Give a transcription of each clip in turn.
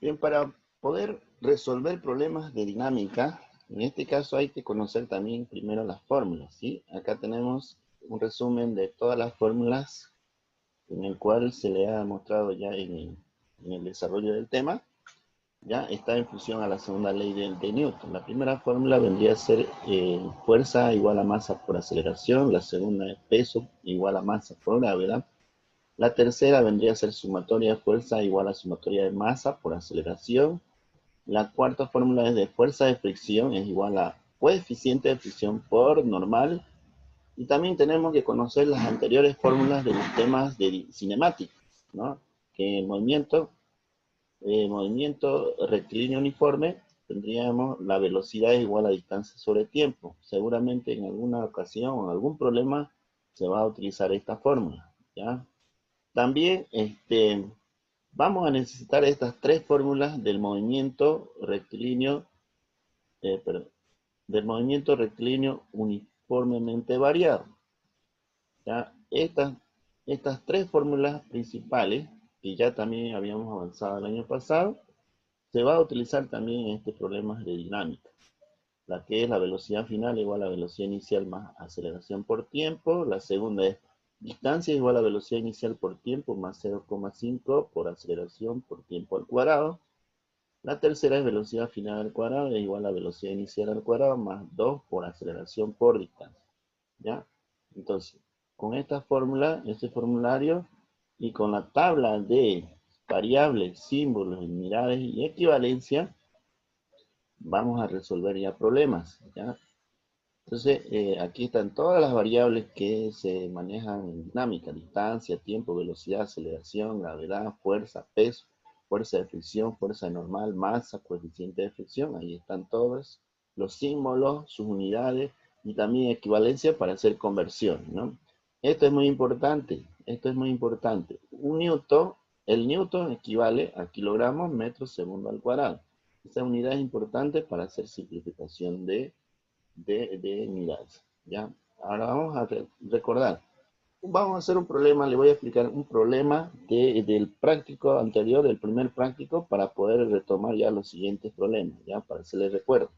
Bien, para poder resolver problemas de dinámica, en este caso hay que conocer también primero las fórmulas, ¿sí? Acá tenemos un resumen de todas las fórmulas en el cual se le ha mostrado ya en el desarrollo del tema. Ya está en función a la segunda ley de Newton. La primera fórmula vendría a ser fuerza igual a masa por aceleración, la segunda es peso igual a masa por gravedad, la tercera vendría a ser sumatoria de fuerza igual a sumatoria de masa por aceleración, la cuarta fórmula es de fuerza de fricción es igual a coeficiente de fricción por normal, y también tenemos que conocer las anteriores fórmulas de los temas de cinemática, ¿no? Que el movimiento rectilíneo uniforme, tendríamos la velocidad es igual a distancia sobre tiempo. Seguramente en alguna ocasión o en algún problema se va a utilizar esta fórmula, ¿ya? También vamos a necesitar estas tres fórmulas del movimiento rectilíneo, perdón, del movimiento rectilíneo uniformemente variado. ¿Ya? Estas tres fórmulas principales, que ya también habíamos avanzado el año pasado, se va a utilizar también en este problema de dinámica, la que es la velocidad final igual a velocidad inicial más aceleración por tiempo, la segunda es distancia igual a velocidad inicial por tiempo más 0,5 por aceleración por tiempo al cuadrado, la tercera es velocidad final al cuadrado es igual a velocidad inicial al cuadrado más 2 por aceleración por distancia, ¿ya? Entonces, con esta fórmula, este formulario, y con la tabla de variables, símbolos, unidades y equivalencia, vamos a resolver ya problemas, ¿ya? Entonces, aquí están todas las variables que se manejan en dinámica: distancia, tiempo, velocidad, aceleración, gravedad, fuerza, peso, fuerza de fricción, fuerza normal, masa, coeficiente de fricción. Ahí están todos los símbolos, sus unidades y también equivalencia para hacer conversión, ¿no? Esto es muy importante, esto es muy importante. Un newton, el newton equivale a kilogramos metros segundo al cuadrado. Esta unidad es importante para hacer simplificación de unidades, ¿ya? Ahora vamos a recordar. Vamos a hacer un problema, le voy a explicar un problema del práctico anterior, del primer práctico, para poder retomar ya los siguientes problemas, ¿ya? Para hacerle recuerdo.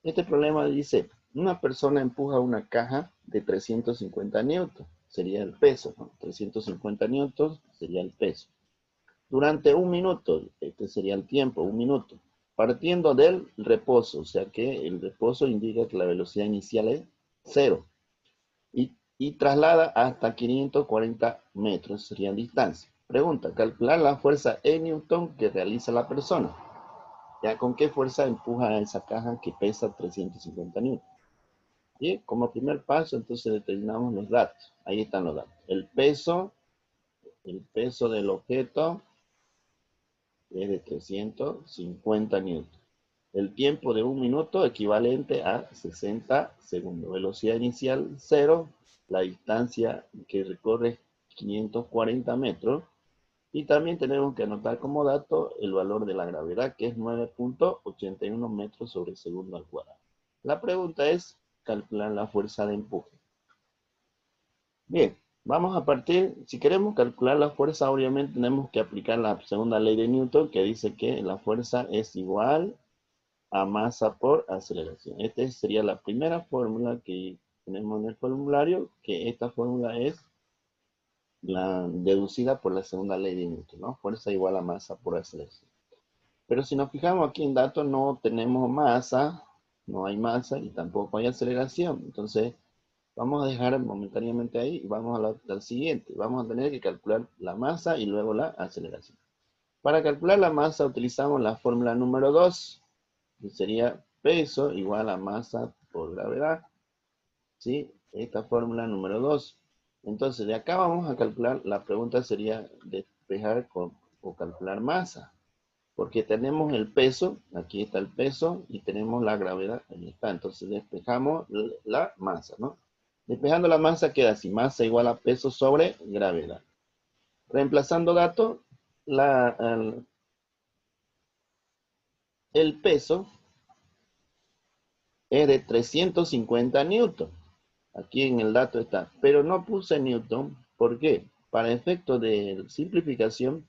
Este problema dice, una persona empuja una caja de 350 newtons, sería el peso, ¿no? 350 newtons sería el peso. Durante un minuto, este sería el tiempo, un minuto, partiendo del reposo, o sea que el reposo indica que la velocidad inicial es 0, y traslada hasta 540 metros, sería distancia. Pregunta, calcular la fuerza en newton que realiza la persona. ¿Ya con qué fuerza empuja esa caja que pesa 350 newtons? Bien, como primer paso, entonces determinamos los datos. Ahí están los datos. El peso del objeto es de 350 newtons. El tiempo de un minuto equivalente a 60 segundos. Velocidad inicial 0. La distancia que recorre 540 metros. Y también tenemos que anotar como dato el valor de la gravedad, que es 9.81 metros sobre segundo al cuadrado. La pregunta es calcular la fuerza de empuje. Bien, vamos a partir, si queremos calcular la fuerza, obviamente tenemos que aplicar la segunda ley de Newton, que dice que la fuerza es igual a masa por aceleración. Esta sería la primera fórmula que tenemos en el formulario, que esta fórmula es la deducida por la segunda ley de Newton, ¿no? Fuerza igual a masa por aceleración. Pero si nos fijamos aquí en datos, no tenemos masa, no hay masa y tampoco hay aceleración. Entonces, vamos a dejar momentáneamente ahí y vamos al siguiente. Vamos a tener que calcular la masa y luego la aceleración. Para calcular la masa utilizamos la fórmula número 2, que sería peso igual a masa por gravedad, ¿sí? Esta fórmula número 2. Entonces, de acá vamos a calcular, la pregunta sería despejar o calcular masa, porque tenemos el peso, aquí está el peso, y tenemos la gravedad, ahí está. Entonces, despejamos la masa, ¿no? Despejando la masa queda así, masa igual a peso sobre gravedad. Reemplazando datos, el peso es de 350 newton. Aquí en el dato está, pero no puse newton. ¿Por qué? Para efectos de simplificación,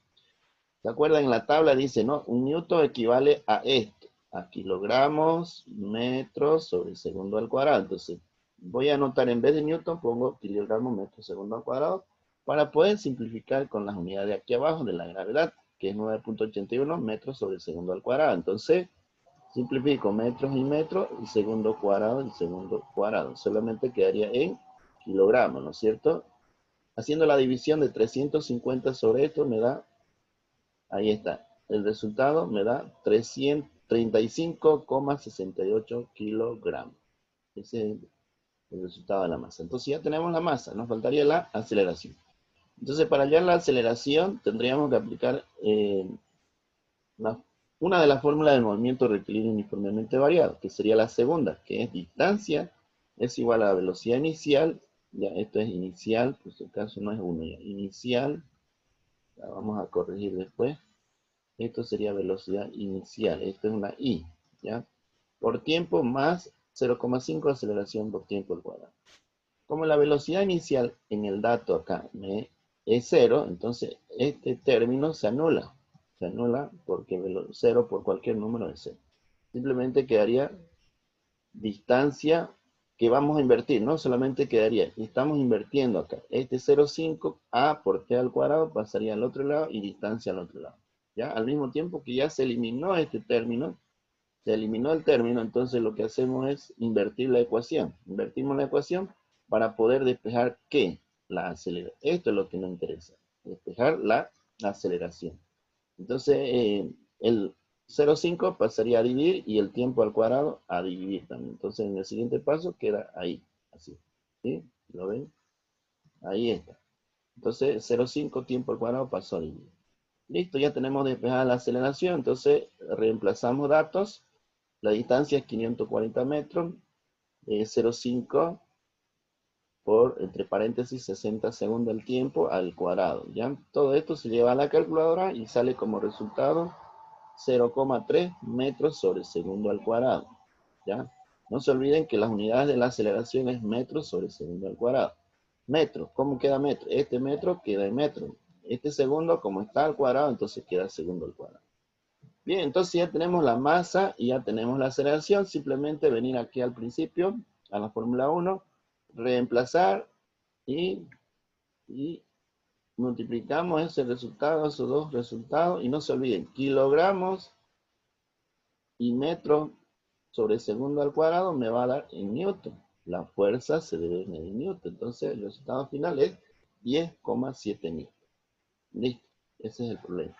¿Se acuerdan? En la tabla dice, ¿no? Un newton equivale a esto, a kilogramos, metros sobre segundo al cuadrado. Entonces, voy a anotar en vez de newton, pongo kilogramos, metro segundo al cuadrado, para poder simplificar con las unidades de aquí abajo de la gravedad, que es 9.81 metros sobre segundo al cuadrado. Entonces, simplifico metros y segundo cuadrado y segundo cuadrado. Solamente quedaría en kilogramos, ¿no es cierto? Haciendo la división de 350 sobre esto me da, ahí está, el resultado me da 335,68 kilogramos. Ese es el resultado de la masa. Entonces ya tenemos la masa, nos faltaría la aceleración. Entonces para hallar la aceleración tendríamos que aplicar una de las fórmulas del movimiento rectilíneo uniformemente variado, que sería la segunda, que es distancia es igual a la velocidad inicial. Ya esto es inicial, por si acaso no es 1 ya. Inicial, la vamos a corregir después. Esto sería velocidad inicial, esto es una I, ¿ya? Por tiempo más 0,5 aceleración por tiempo al cuadrado. Como la velocidad inicial en el dato acá es 0, entonces este término se anula. Se anula porque 0 por cualquier número es 0. Simplemente quedaría distancia que vamos a invertir, no solamente quedaría, estamos invirtiendo acá. Este 0,5 a por t al cuadrado pasaría al otro lado y distancia al otro lado. ¿Ya? Al mismo tiempo que ya se eliminó este término, se eliminó el término, entonces lo que hacemos es invertir la ecuación. Invertimos la ecuación para poder despejar ¿qué? La aceleración. Esto es lo que nos interesa, despejar la aceleración. Entonces, el 0,5 pasaría a dividir y el tiempo al cuadrado a dividir también. Entonces, en el siguiente paso queda ahí, así. ¿Sí? ¿Lo ven? Ahí está. Entonces, 0,5 tiempo al cuadrado pasó a dividir. Listo, ya tenemos despejada la aceleración. Entonces, reemplazamos datos. La distancia es 540 metros. 0,5 por, entre paréntesis, 60 segundos el tiempo al cuadrado. ¿Ya? Todo esto se lleva a la calculadora y sale como resultado 0,3 metros sobre segundo al cuadrado. ¿Ya? No se olviden que las unidades de la aceleración es metros sobre segundo al cuadrado. Metro, ¿cómo queda metro? Este metro queda en metro. Este segundo, como está al cuadrado, entonces queda segundo al cuadrado. Bien, entonces ya tenemos la masa y ya tenemos la aceleración. Simplemente venir aquí al principio, a la fórmula 1, reemplazar y multiplicamos ese resultado, esos dos resultados, y no se olviden, kilogramos y metro sobre segundo al cuadrado me va a dar en newton. La fuerza se debe medir en newton. Entonces el resultado final es 10,7 newton. Listo, ese es el problema.